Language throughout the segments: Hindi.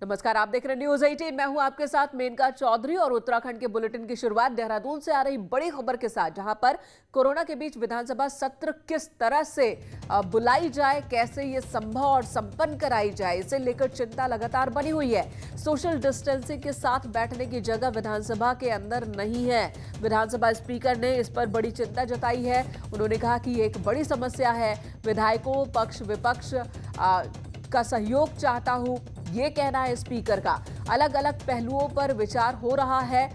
नमस्कार, आप देख रहे हैं न्यूज 18। मैं हूं आपके साथ मेनका चौधरी और उत्तराखंड के बुलेटिन की शुरुआत देहरादून से आ रही बड़ी खबर के साथ, जहां पर कोरोना के बीच विधानसभा सत्र किस तरह से बुलाई जाए, कैसे ये संभव और संपन्न कराई जाए, इसे लेकर चिंता लगातार बनी हुई है। सोशल डिस्टेंसिंग के साथ बैठने की जगह विधानसभा के अंदर नहीं है। विधानसभा स्पीकर ने इस पर बड़ी चिंता जताई है। उन्होंने कहा कि ये एक बड़ी समस्या है। विधायकों पक्ष विपक्ष का सहयोग चाहता हूं, ये कहना है स्पीकर का। अलग अलग पहलुओं पर विचार हो रहा है।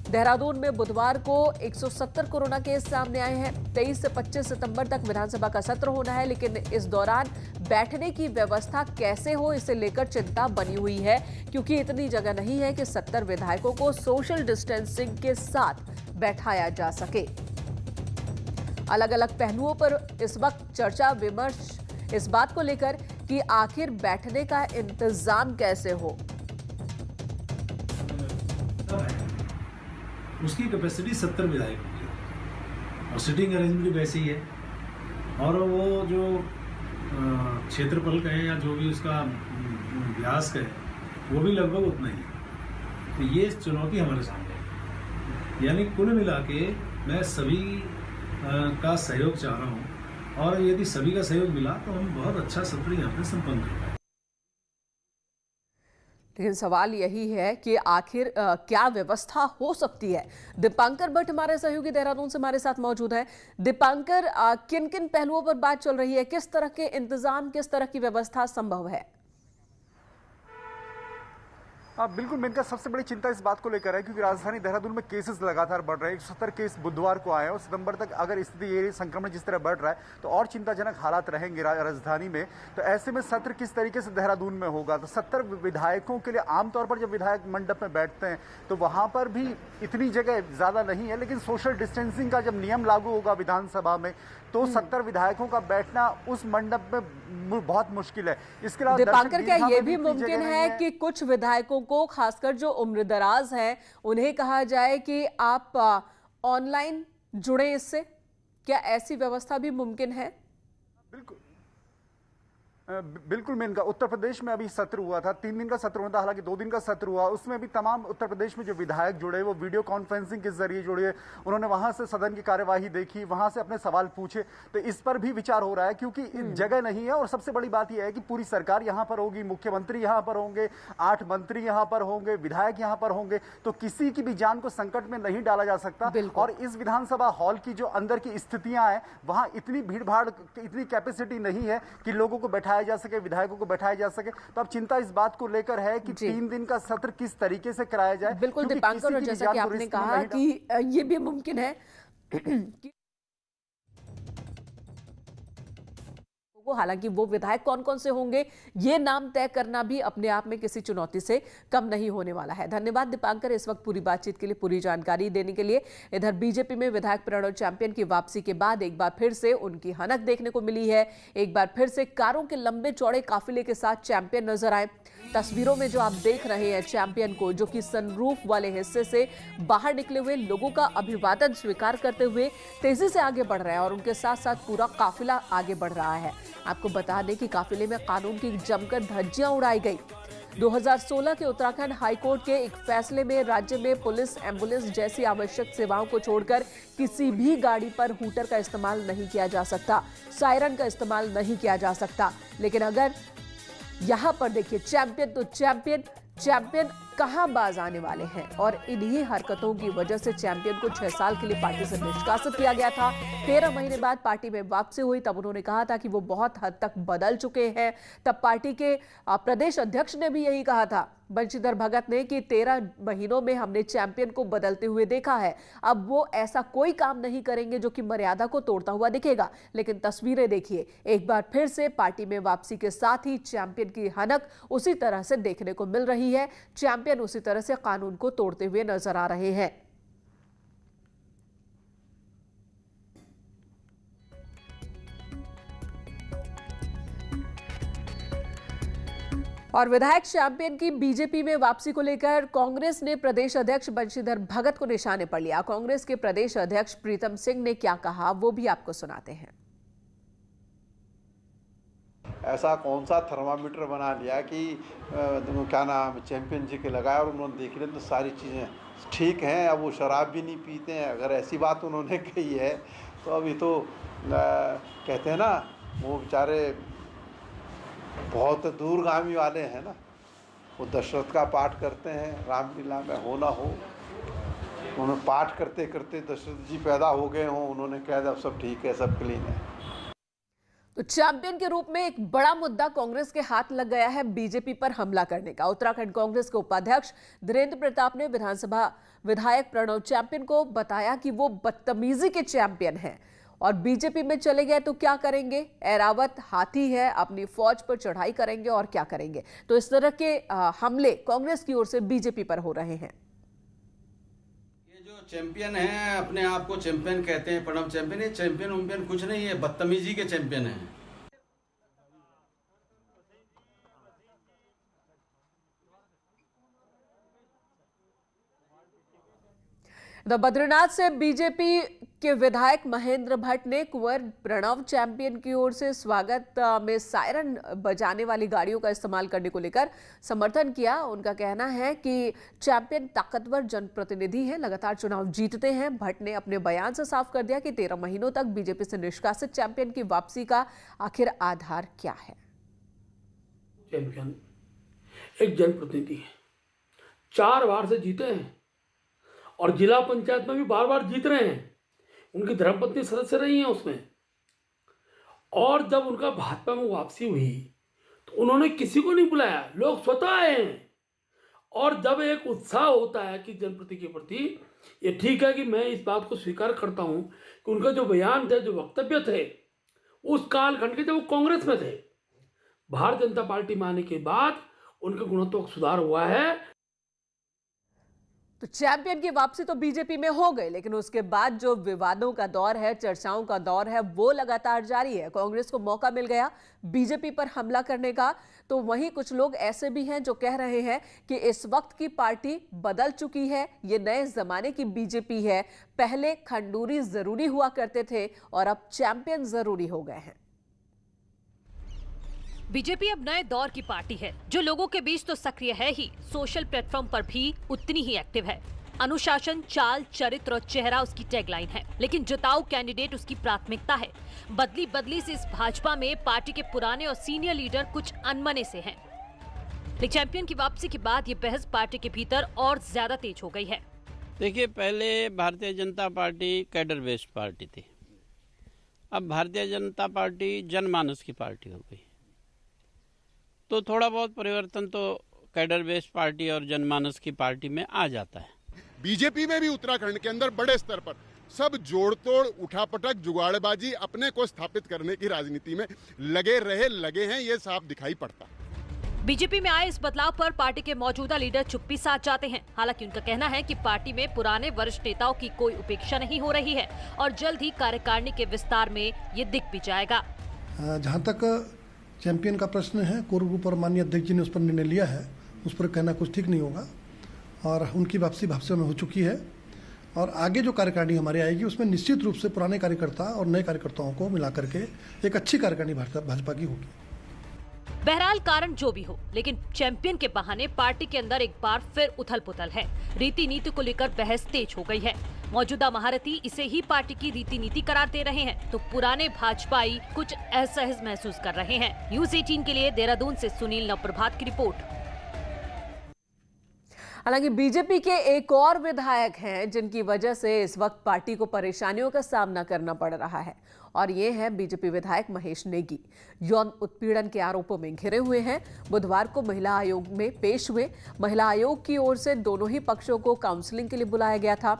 देहरादून में बुधवार को 170 कोरोना केस सामने आए हैं। 23 से 25 सितंबर तक विधानसभा का सत्र होना है, लेकिन इस दौरान बैठने की व्यवस्था कैसे हो, इसे लेकर चिंता बनी हुई है, क्योंकि इतनी जगह नहीं है कि 70 विधायकों को सोशल डिस्टेंसिंग के साथ बैठाया जा सके। अलग अलग पहलुओं पर इस वक्त चर्चा विमर्श इस बात को लेकर कि आखिर बैठने का इंतजाम कैसे हो। उसकी कैपेसिटी 70 विधायकों की है और सिटिंग अरेंजमेंट भी वैसे ही है। और वो जो क्षेत्रफल कहें या जो भी उसका व्यास कहें, वो भी लगभग उतना ही है। तो ये चुनौती हमारे सामने है। यानी कुल मिला के मैं सभी का सहयोग चाह रहा हूँ, और यदि सभी का सहयोग मिला तो हम बहुत अच्छा सत्र यहाँ पे संपन्न कर पाएंगे। लेकिन सवाल यही है कि आखिर क्या व्यवस्था हो सकती है। दीपांकर भट्ट हमारे सहयोगी देहरादून से हमारे साथ मौजूद हैं। दीपांकर, किन किन पहलुओं पर बात चल रही है, किस तरह के इंतजाम, किस तरह की व्यवस्था संभव है? बिल्कुल, मेनका सबसे बड़ी चिंता इस बात को लेकर है क्योंकि राजधानी देहरादून में केसेस लगातार बढ़ रहे हैं। 170 केस बुधवार को आए हैं और सितंबर तक अगर स्थिति ये संक्रमण जिस तरह बढ़ रहा है तो और चिंताजनक हालात रहेंगे राजधानी में। तो ऐसे में सत्र किस तरीके से देहरादून में होगा, तो 70 विधायकों के लिए आमतौर पर जब विधायक मंडप में बैठते हैं तो वहाँ पर भी इतनी जगह ज़्यादा नहीं है, लेकिन सोशल डिस्टेंसिंग का जब नियम लागू होगा विधानसभा में तो 70 विधायकों का बैठना उस मंडप में बहुत मुश्किल है। इसके अलावा दीपांकर, क्या ये भी मुमकिन है कि कुछ विधायकों को, खासकर जो उम्रदराज हैं, उन्हें कहा जाए कि आप ऑनलाइन जुड़े इससे? क्या ऐसी व्यवस्था भी मुमकिन है? बिल्कुल मेनका, उत्तर प्रदेश में अभी सत्र हुआ था, 3 दिन का सत्र हुआ था, हालांकि 2 दिन का सत्र हुआ। उसमें भी तमाम उत्तर प्रदेश में जो विधायक जुड़े वो वीडियो कॉन्फ्रेंसिंग के जरिए जुड़े। उन्होंने वहां से सदन की कार्यवाही देखी, वहां से अपने सवाल पूछे। तो इस पर भी विचार हो रहा है क्योंकि जगह नहीं है। और सबसे बड़ी बात यह है कि पूरी सरकार यहाँ पर होगी, मुख्यमंत्री यहाँ पर होंगे, 8 मंत्री यहाँ पर होंगे, विधायक यहाँ पर होंगे, तो किसी की भी जान को संकट में नहीं डाला जा सकता। और इस विधानसभा हॉल की जो अंदर की स्थितियां हैं, वहां इतनी भीड़ भाड़, इतनी कैपेसिटी नहीं है कि लोगों को बैठाया जा सके, विधायकों को बैठाया जा सके। तो अब चिंता इस बात को लेकर है कि 3 दिन का सत्र किस तरीके से कराया जाए। बिल्कुल दीपांकर, और जैसा कि आपने कहा कि ये भी मुमकिन है हालांकि वो विधायक कौन कौन से होंगे, ये नाम तय करना भी अपने आप में किसी चुनौती से कम नहीं होने वाला है। धन्यवाद दीपांकर, इस वक्त पूरी बातचीत के लिए, पूरी जानकारी देने के लिए। इधर बीजेपी में विधायक प्रणव चैंपियन की वापसी के बाद एक बार फिर से उनकी हनक देखने को मिली है। एक बार फिर से कारों के लंबे चौड़े काफिले के साथ चैंपियन नजर आए। तस्वीरों में जो आप देख रहे हैं चैंपियन को, जो कि सनरूफ वाले हिस्से से बाहर निकले हुए लोगों का अभिवादन स्वीकार करते हुए तेजी से आगे बढ़ रहे हैं, और उनके साथ साथ पूरा काफिला आगे बढ़ रहा है। आपको बता दें कि काफिले में कानून की जमकर धज्जियां उड़ाई गई। 2016 के उत्तराखंड हाईकोर्ट के एक फैसले में राज्य में पुलिस, एम्बुलेंस जैसी आवश्यक सेवाओं को छोड़कर किसी भी गाड़ी पर हूटर का इस्तेमाल नहीं किया जा सकता, सायरन का इस्तेमाल नहीं किया जा सकता। लेकिन अगर यहां पर देखिए चैंपियन तो चैंपियन कहां बाज आने वाले हैं। और इन्हीं हरकतों की वजह से चैंपियन को 6 साल के लिए पार्टी से निष्कासित किया गया था। 13 महीने बाद पार्टी में वापसी हुई, तब उन्होंने कहा था कि वो बहुत हद तक बदल चुके हैं। तब पार्टी के प्रदेश अध्यक्ष ने भी यही कहा था, बंशीधर भगत ने, कि 13 महीनों में हमने चैंपियन को बदलते हुए देखा है। अब वो ऐसा कोई काम नहीं करेंगे जो कि मर्यादा को तोड़ता हुआ दिखेगा। लेकिन तस्वीरें देखिए, एक बार फिर से पार्टी में वापसी के साथ ही चैंपियन की हनक उसी तरह से देखने को मिल रही है। चैंपियन उसी तरह से कानून को तोड़ते हुए नजर आ रहे हैं। और विधायक चैंपियन की बीजेपी में वापसी को लेकर कांग्रेस ने प्रदेश अध्यक्ष बंशीधर भगत को निशाने पर लिया। कांग्रेस के प्रदेश अध्यक्ष प्रीतम सिंह ने क्या कहा, वो भी आपको सुनाते हैं। ऐसा कौन सा थर्मामीटर बना लिया कि क्या नाम चैंपियन जी के लगाया और उन्होंने देख लिया तो सारी चीज़ें ठीक हैं। अब वो शराब भी नहीं पीते हैं। अगर ऐसी बात उन्होंने कही है तो अभी तो कहते हैं ना वो बेचारे बहुत दूरगामी वाले हैं ना। वो दशरथ का पाठ करते हैं, रामलीला में हो ना हो उन्होंने पाठ करते करते दशरथ जी पैदा हो गए हों, उन्होंने कह दिया अब सब ठीक है, सब क्लीन है। तो चैंपियन के रूप में एक बड़ा मुद्दा कांग्रेस के हाथ लग गया है बीजेपी पर हमला करने का। उत्तराखंड कांग्रेस के उपाध्यक्ष धीरेन्द्र प्रताप ने विधानसभा विधायक प्रणव चैंपियन को बताया कि वो बदतमीजी के चैंपियन हैं और बीजेपी में चले गए तो क्या करेंगे। एरावत हाथी है, अपनी फौज पर चढ़ाई करेंगे और क्या करेंगे। तो इस तरह के हमले कांग्रेस की ओर से बीजेपी पर हो रहे हैं। चैंपियन है, अपने आप को चैंपियन कहते हैं, प्रणव चैंपियन। ये चैंपियन वैम्पियन कुछ नहीं है, बदतमीजी के चैंपियन हैं। तो बद्रीनाथ से बीजेपी के विधायक महेंद्र भट्ट ने कुंवर प्रणव चैंपियन की ओर से स्वागत में सायरन बजाने वाली गाड़ियों का इस्तेमाल करने को लेकर समर्थन किया। उनका कहना है कि चैंपियन ताकतवर जनप्रतिनिधि हैं, लगातार चुनाव जीतते हैं। भट्ट ने अपने बयान से साफ कर दिया कि 13 महीनों तक बीजेपी से निष्कासित चैंपियन की वापसी का आखिर आधार क्या है। चैंपियन एक जनप्रतिनिधि है, 4 बार से जीते हैं और जिला पंचायत में भी बार बार जीत रहे हैं। उनकी धर्मपत्नी सदस्य रही हैं उसमें। और जब उनका भाजपा में वापसी हुई तो उन्होंने किसी को नहीं बुलाया, लोग स्वतः आए हैं। और जब एक उत्साह होता है कि जनप्रति के प्रति, ये ठीक है कि मैं इस बात को स्वीकार करता हूं कि उनका जो बयान थे, जो वक्तव्य थे, उस कालखंड के जब वो कांग्रेस में थे, भारतीय जनता पार्टी में आने के बाद उनका गुणात्मक सुधार हुआ है। तो चैंपियन की वापसी तो बीजेपी में हो गई, लेकिन उसके बाद जो विवादों का दौर है, चर्चाओं का दौर है, वो लगातार जारी है। कांग्रेस को मौका मिल गया बीजेपी पर हमला करने का, तो वहीं कुछ लोग ऐसे भी हैं जो कह रहे हैं कि इस वक्त की पार्टी बदल चुकी है, ये नए जमाने की बीजेपी है। पहले खंडूरी जरूरी हुआ करते थे और अब चैंपियन जरूरी हो गए हैं। बीजेपी अब नए दौर की पार्टी है जो लोगों के बीच तो सक्रिय है ही, सोशल प्लेटफॉर्म पर भी उतनी ही एक्टिव है। अनुशासन, चाल, चरित्र और चेहरा उसकी टैगलाइन है, लेकिन जिताऊ कैंडिडेट उसकी प्राथमिकता है। बदली बदली से इस भाजपा में पार्टी के पुराने और सीनियर लीडर कुछ अनमने से हैं। लेकिन चैंपियन की वापसी के बाद ये बहस पार्टी के भीतर और ज्यादा तेज हो गई है। देखिए, पहले Bharatiya Janata party cadre based party थी, अब भारतीय जनता पार्टी जनमानस की पार्टी हो गई। तो थोड़ा बहुत परिवर्तन तो कैडर बेस्ड पार्टी और जनमानस की पार्टी में आ जाता है। बीजेपी में भी उत्तराखंड के अंदर बड़े स्तर पर सब जोड़तोड़, उठापटक, जुगाड़बाजी, अपने को स्थापित करने की राजनीति में लगे हैं, ये साफ दिखाई पड़ता। बीजेपी में आए इस बदलाव पर पार्टी के मौजूदा लीडर चुप्पी साध जाते हैं। हालांकि उनका कहना है कि पार्टी में पुराने वरिष्ठ नेताओं की कोई उपेक्षा नहीं हो रही है और जल्द ही कार्यकारिणी के विस्तार में ये दिख भी जाएगा। जहाँ तक चैंपियन का प्रश्न है, कोर ग्रुप और माननीय अध्यक्ष जी ने उस पर निर्णय लिया है, उस पर कहना कुछ ठीक नहीं होगा और उनकी वापसी भाजपा में हो चुकी है। और आगे जो कार्यकारिणी हमारी आएगी उसमें निश्चित रूप से पुराने कार्यकर्ता और नए कार्यकर्ताओं को मिला करके एक अच्छी कार्यकारिणी भाजपा की होगी। बहरहाल कारण जो भी हो, लेकिन चैंपियन के बहाने पार्टी के अंदर एक बार फिर उथल पुथल है। रीति नीति को लेकर बहस तेज हो गई है। मौजूदा महारथी इसे ही पार्टी की रीति नीति करार दे रहे हैं, तो पुराने भाजपाई कुछ असहज महसूस कर रहे हैं। न्यूज़ 18 के लिए देहरादून से सुनील नवप्रभात की रिपोर्ट। हालांकि बीजेपी के एक और विधायक हैं जिनकी वजह से इस वक्त पार्टी को परेशानियों का सामना करना पड़ रहा है, और ये है बीजेपी विधायक महेश नेगी। यौन उत्पीड़न के आरोपों में घिरे हुए हैं। बुधवार को महिला आयोग में पेश हुए। महिला आयोग की ओर से दोनों ही पक्षों को काउंसलिंग के लिए बुलाया गया था,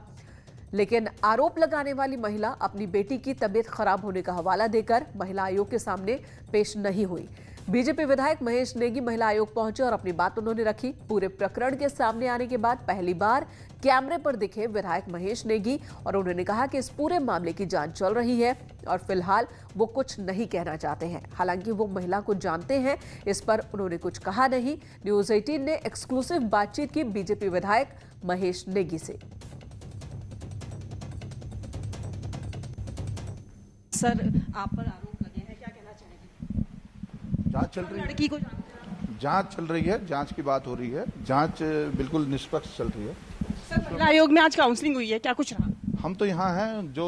लेकिन आरोप लगाने वाली महिला अपनी बेटी की तबीयत खराब होने का हवाला देकर महिला आयोग के सामने पेश नहीं हुई। बीजेपी विधायक महेश नेगी महिला आयोग पहुंचे और अपनी बात उन्होंने रखी। पूरे प्रकरण के सामने आने के बाद पहली बार कैमरे पर दिखे विधायक महेश नेगी और उन्होंने कहा कि इस पूरे मामले की जांच चल रही है और फिलहाल वो कुछ नहीं कहना चाहते हैं। हालांकि वो महिला को जानते हैं, इस पर उन्होंने कुछ कहा नहीं। न्यूज़ 18 ने एक्सक्लूसिव बातचीत की बीजेपी विधायक महेश नेगी से। सर, आप पर आरोप लगे हैं, क्या कहना चाहेंगे? जांच चल रही है, लड़की को जांच चल रही है, जांच की बात हो रही है, जांच बिल्कुल निष्पक्ष चल रही है। सर, महिला आयोग में आज काउंसलिंग हुई है, क्या कुछ रहा? हम तो यहाँ हैं, जो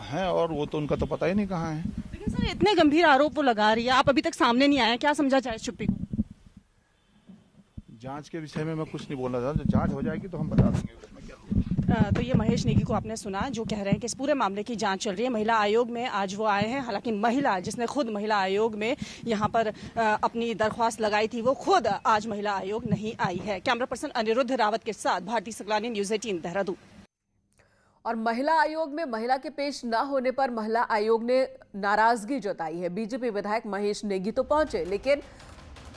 हैं, और वो तो उनका तो पता ही नहीं कहाँ है। लेकिन सर इतने गंभीर आरोप वो लगा रही है, आप अभी तक सामने नहीं आए, क्या समझा जाए चुप्पी को? जांच के विषय में मैं कुछ नहीं बोलना चाहता, जांच हो जाएगी तो हम बता देंगे उसमें क्या होगा। तो ये महेश नेगी को आपने सुना, जो कह रहे हैं कि इस पूरे मामले की जांच चल रही है। महिला आयोग में आज वो आए हैं, हालांकि महिला जिसने खुद महिला आयोग में यहाँ पर अपनी दरख्वास्त लगाई थी, वो खुद आज महिला आयोग नहीं आई है। कैमरा पर्सन अनिरुद्ध रावत के साथ भारती सकलानी, न्यूज़ 18 देहरादून। और महिला आयोग में महिला के पेश न होने पर महिला आयोग ने नाराजगी जताई है। बीजेपी विधायक महेश नेगी तो पहुंचे, लेकिन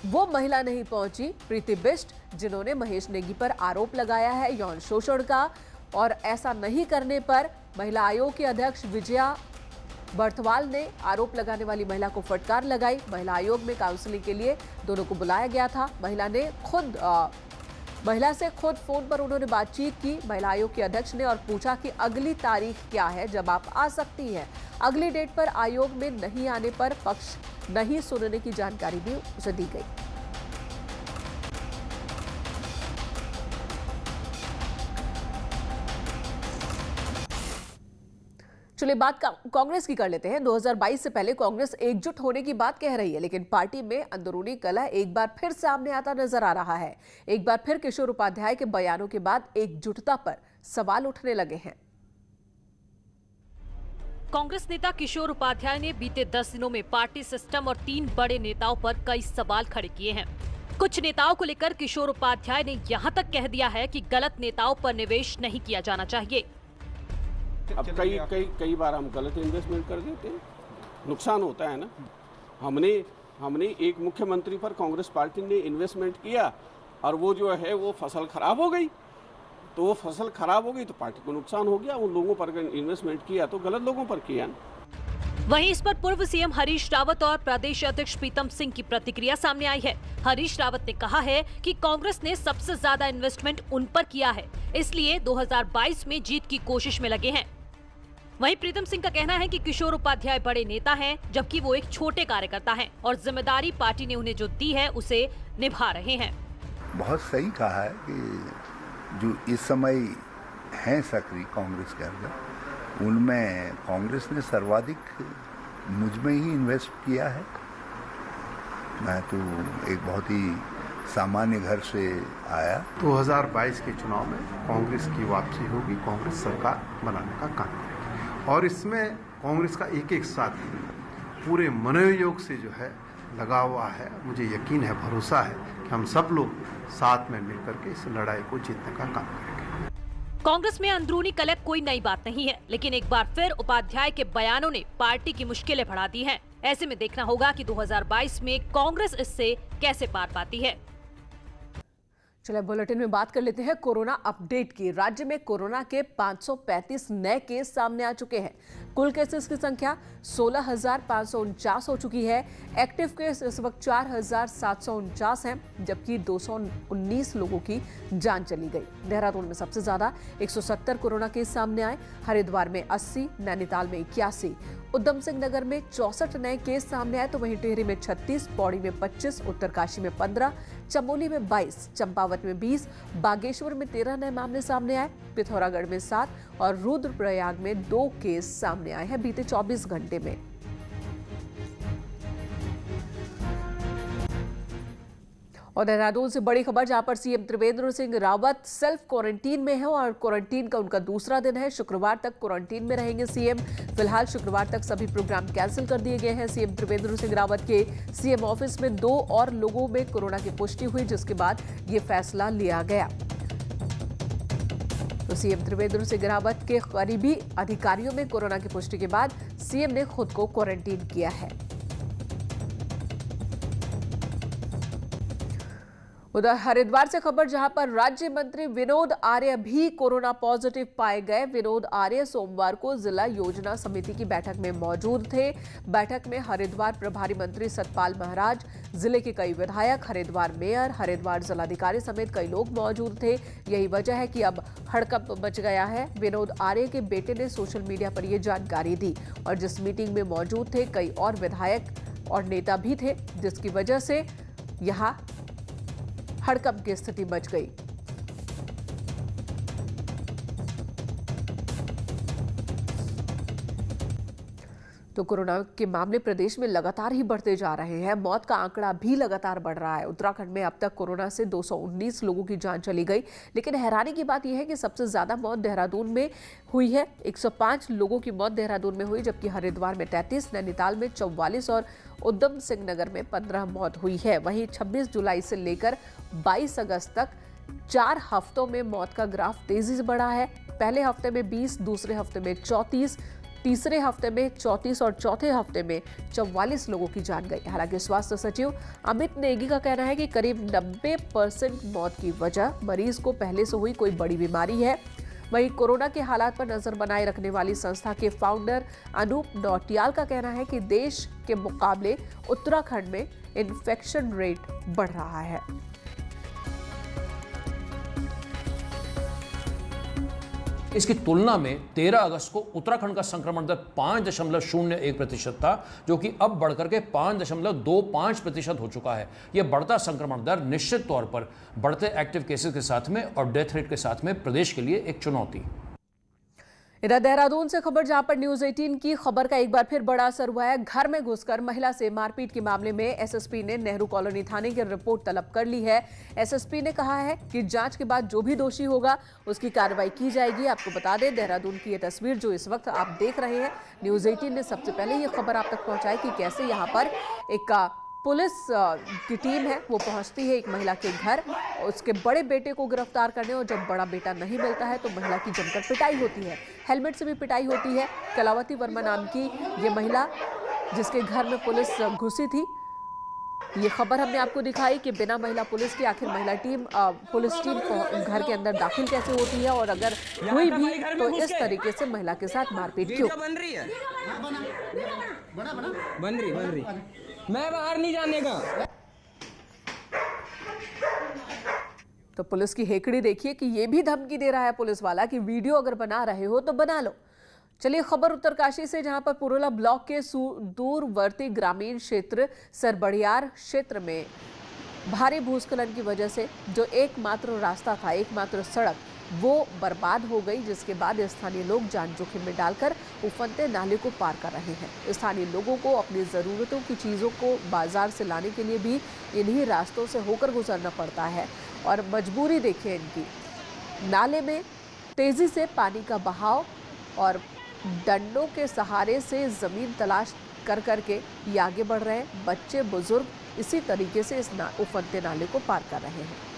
वो महिला नहीं पहुंची, प्रीति बिष्ट, जिन्होंने महेश नेगी पर आरोप लगाया है यौन शोषण का। और ऐसा नहीं करने पर महिला आयोग की अध्यक्ष विजया बर्थवाल ने आरोप लगाने वाली महिला को फटकार लगाई। महिला आयोग में काउंसलिंग के लिए दोनों को बुलाया गया था। महिला से खुद फोन पर उन्होंने बातचीत की, महिला आयोग के अध्यक्ष ने, और पूछा कि अगली तारीख क्या है जब आप आ सकती हैं। अगली डेट पर आयोग में नहीं आने पर पक्ष नहीं सुनने की जानकारी भी उसे दी गई। चलिए बात कांग्रेस की कर लेते हैं। 2022 से पहले कांग्रेस एकजुट होने की बात कह रही है, लेकिन पार्टी में अंदरूनी कलह एक बार फिर सामने आता नजर आ रहा है। एक बार फिर किशोर उपाध्याय के बयानों के बाद एकजुटता पर सवाल उठने लगे हैं। कांग्रेस नेता किशोर उपाध्याय ने बीते 10 दिनों में पार्टी सिस्टम और 3 बड़े नेताओं पर कई सवाल खड़े किए हैं। कुछ नेताओं को लेकर किशोर उपाध्याय ने यहां तक कह दिया है कि गलत नेताओं पर निवेश नहीं किया जाना चाहिए। अब कई बार हम गलत इन्वेस्टमेंट कर देते हैं, नुकसान होता है ना। हमने एक मुख्यमंत्री पर कांग्रेस पार्टी ने इन्वेस्टमेंट किया और वो जो है वो फसल खराब हो गई, तो वो फसल खराब हो गई तो पार्टी को नुकसान हो गया। उन लोगों पर अगर इन्वेस्टमेंट किया तो गलत लोगों पर किया ना। वहीं इस पर पूर्व सीएम हरीश रावत और प्रदेश अध्यक्ष प्रीतम सिंह की प्रतिक्रिया सामने आई है। हरीश रावत ने कहा है कि कांग्रेस ने सबसे ज्यादा इन्वेस्टमेंट उन पर किया है, इसलिए 2022 में जीत की कोशिश में लगे हैं। वहीं प्रीतम सिंह का कहना है कि किशोर उपाध्याय बड़े नेता हैं, जबकि वो एक छोटे कार्यकर्ता हैं और जिम्मेदारी पार्टी ने उन्हें जो दी है उसे निभा रहे हैं। बहुत सही कहा है कि जो इस समय हैं सक्रिय कांग्रेस के अंदर, उनमें कांग्रेस ने सर्वाधिक मुझ में ही इन्वेस्ट किया है। मैं तो एक बहुत ही सामान्य घर से आया। 2022 के चुनाव में कांग्रेस की वापसी होगी, कांग्रेस सरकार बनाने का काम करेगी और इसमें कांग्रेस का एक एक साथी पूरे मनोयोग से जो है लगा हुआ है। मुझे यकीन है, भरोसा है कि हम सब लोग साथ में मिलकर के इस लड़ाई को जीतने का काम करेंगे। कांग्रेस में अंदरूनी कलह कोई नई बात नहीं है, लेकिन एक बार फिर उपाध्याय के बयानों ने पार्टी की मुश्किलें बढ़ा दी हैं। ऐसे में देखना होगा कि 2022 में कांग्रेस इससे कैसे पार पाती है। चलिए बुलेटिन में बात कर लेते हैं कोरोना अपडेट की। राज्य में कोरोना के 535 नए केस सामने आ चुके हैं। कुल केसेस की संख्या 16,549 हो चुकी है। एक्टिव केस इस वक्त 4,749 हैं, जबकि 219 लोगों की जान चली गई। देहरादून में सबसे ज्यादा 170 कोरोना केस सामने आए। हरिद्वार में 80, नैनीताल में 81, उधम सिंह नगर में 64 नए केस सामने आए, तो वहीं टिहरी में 36, पौड़ी में 25, उत्तरकाशी में 15, चमोली में 22, चंपावत में 20, बागेश्वर में 13 नए मामले सामने आए, पिथौरागढ़ में 7 और रुद्रप्रयाग में 2 केस सामने आए हैं बीते 24 घंटे में। और देहरादून से बड़ी खबर, जहां पर CM Trivendra Singh Rawat self quarantine में है और क्वारंटीन का उनका दूसरा दिन है। शुक्रवार तक क्वारंटीन में रहेंगे सीएम। फिलहाल शुक्रवार तक सभी प्रोग्राम कैंसिल कर दिए गए हैं। सीएम त्रिवेंद्र सिंह रावत के सीएम ऑफिस में 2 और लोगों में कोरोना की पुष्टि हुई, जिसके बाद ये फैसला लिया गया। तो सीएम त्रिवेंद्र सिंह रावत के करीबी अधिकारियों में कोरोना की पुष्टि के बाद सीएम ने खुद को क्वारंटीन किया है। उधर हरिद्वार से खबर, जहां पर राज्य मंत्री विनोद आर्य भी कोरोना पॉजिटिव पाए गए। विनोद आर्य सोमवार को जिला योजना समिति की बैठक में मौजूद थे। बैठक में हरिद्वार प्रभारी मंत्री सतपाल महाराज, जिले के कई विधायक, हरिद्वार मेयर, हरिद्वार जिलाधिकारी समेत कई लोग मौजूद थे। यही वजह है कि अब हड़कंप मच गया है। विनोद आर्य के बेटे ने सोशल मीडिया पर यह जानकारी दी और जिस मीटिंग में मौजूद थे कई और विधायक और नेता भी थे, जिसकी वजह से यहां हड़कंप की स्थिति मच गई। तो कोरोना के मामले प्रदेश में लगातार ही बढ़ते जा रहे हैं। मौत का आंकड़ा भी लगातार बढ़ रहा है। उत्तराखंड में अब तक कोरोना से 219 लोगों की जान चली गई, लेकिन हैरानी की बात यह है कि सबसे ज्यादा मौत देहरादून में हुई है। 105 लोगों की मौत देहरादून में हुई, जबकि हरिद्वार में 33, नैनीताल में 44 और उधम सिंह नगर में 15 मौत हुई है। वहीं 26 जुलाई से लेकर 22 अगस्त तक 4 हफ्तों में मौत का ग्राफ तेजी से बढ़ा है। पहले हफ्ते में 20, दूसरे हफ्ते में 34, तीसरे हफ्ते में 34 और चौथे हफ्ते में 44 लोगों की जान गई। हालांकि स्वास्थ्य सचिव अमित नेगी का कहना है कि करीब 90% मौत की वजह मरीज को पहले से हुई कोई बड़ी बीमारी है। वहीं कोरोना के हालात पर नजर बनाए रखने वाली संस्था के फाउंडर अनूप नौटियाल का कहना है कि देश के मुकाबले उत्तराखंड में इन्फेक्शन रेट बढ़ रहा है। इसकी तुलना में 13 अगस्त को उत्तराखंड का संक्रमण दर 5.01% था, जो कि अब बढ़कर के 5.25% हो चुका है। यह बढ़ता संक्रमण दर निश्चित तौर पर बढ़ते एक्टिव केसेस के साथ में और डेथ रेट के साथ में प्रदेश के लिए एक चुनौती। इधर देहरादून से खबर, जहां पर न्यूज 18 की खबर का एक बार फिर बड़ा असर हुआ है। घर में घुसकर महिला से मारपीट के मामले में एसएसपी ने नेहरू कॉलोनी थाने की रिपोर्ट तलब कर ली है। एसएसपी ने कहा है कि जांच के बाद जो भी दोषी होगा उसकी कार्रवाई की जाएगी। आपको बता दें, देहरादून की ये तस्वीर जो इस वक्त आप देख रहे हैं, न्यूज 18 ने सबसे पहले ये खबर आप तक पहुंचाई कि कैसे यहाँ पर एक पुलिस की टीम है, वो पहुंचती है एक महिला के घर, उसके बड़े बेटे को गिरफ्तार करने, और जब बड़ा बेटा नहीं मिलता है तो महिला की जमकर पिटाई होती है। हेलमेट से भी पिटाई होती है। कलावती वर्मा नाम की ये महिला जिसके घर में पुलिस घुसी थी, ये खबर हमने आपको दिखाई कि बिना महिला पुलिस के आखिर पुलिस टीम घर के अंदर दाखिल कैसे होती है, और अगर हुई भी तो इस तरीके से महिला के साथ मारपीट क्यों। बन रही है, बन रही मैं बाहर नहीं जाने का। तो पुलिस की हेकड़ी देखिए कि ये भी धमकी दे रहा है पुलिस वाला कि वीडियो अगर बना रहे हो तो बना लो। चलिए खबर उत्तरकाशी से, जहां पर पुरोला ब्लॉक के दूरवर्ती ग्रामीण क्षेत्र सरबड़ियार क्षेत्र में भारी भूस्खलन की वजह से जो एकमात्र रास्ता था, एकमात्र सड़क, वो बर्बाद हो गई, जिसके बाद स्थानीय लोग जान जोखिम में डालकर उफनते नाले को पार कर रहे हैं। स्थानीय लोगों को अपनी ज़रूरतों की चीज़ों को बाजार से लाने के लिए भी इन्हीं रास्तों से होकर गुजरना पड़ता है, और मजबूरी देखिए इनकी। नाले में तेज़ी से पानी का बहाव और डंडों के सहारे से ज़मीन तलाश कर करके ये आगे बढ़ रहे हैं। बच्चे बुजुर्ग इसी तरीके से इस उफनते नाले को पार कर रहे हैं।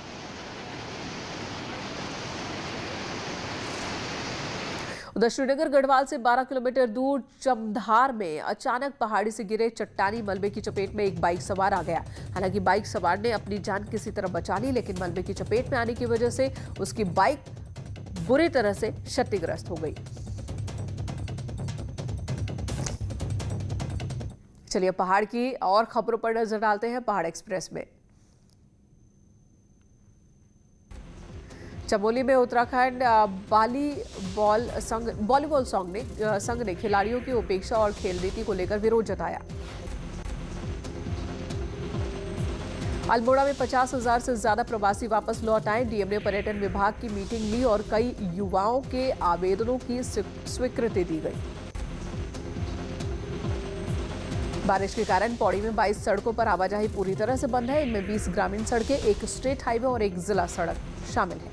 उधर श्रीनगर गढ़वाल से 12 किलोमीटर दूर चमधार में अचानक पहाड़ी से गिरे चट्टानी मलबे की चपेट में एक बाइक सवार आ गया। हालांकि बाइक सवार ने अपनी जान किसी तरह बचा ली, लेकिन मलबे की चपेट में आने की वजह से उसकी बाइक बुरी तरह से क्षतिग्रस्त हो गई। चलिए पहाड़ की और खबरों पर नजर डालते हैं। पहाड़ एक्सप्रेस में चमोली में उत्तराखंड वॉलीबॉल संघ ने खिलाड़ियों की उपेक्षा और खेल नीति को लेकर विरोध जताया। अल्मोड़ा में 50,000 से ज्यादा प्रवासी वापस लौट आए। डीएम ने पर्यटन विभाग की मीटिंग ली और कई युवाओं के आवेदनों की स्वीकृति दी गई। बारिश के कारण पौड़ी में 22 सड़कों पर आवाजाही पूरी तरह से बंद है। इनमें 20 ग्रामीण सड़कें, एक स्टेट हाईवे और एक जिला सड़क शामिल है।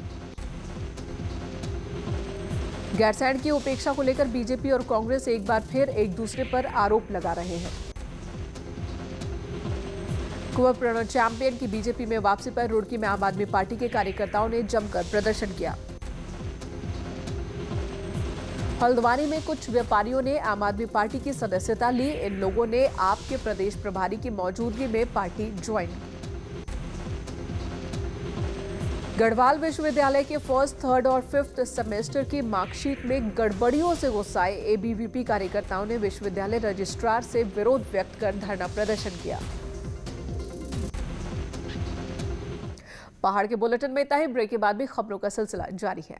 गैरसैंण की उपेक्षा को लेकर बीजेपी और कांग्रेस एक बार फिर एक दूसरे पर आरोप लगा रहे हैं। कुंवर प्रणव चैंपियन की बीजेपी में वापसी पर रुड़की में आम आदमी पार्टी के कार्यकर्ताओं ने जमकर प्रदर्शन किया। हल्द्वानी में कुछ व्यापारियों ने आम आदमी पार्टी की सदस्यता ली। इन लोगों ने आप के प्रदेश प्रभारी की मौजूदगी में पार्टी ज्वाइन की। गढ़वाल विश्वविद्यालय के फर्स्ट, थर्ड और फिफ्थ सेमेस्टर की मार्कशीट में गड़बड़ियों से गुस्साए एबीवीपी कार्यकर्ताओं ने विश्वविद्यालय रजिस्ट्रार से विरोध व्यक्त कर धरना प्रदर्शन किया। पहाड़ के बुलेटिन में इतना ही। ब्रेक के बाद भी खबरों का सिलसिला जारी है।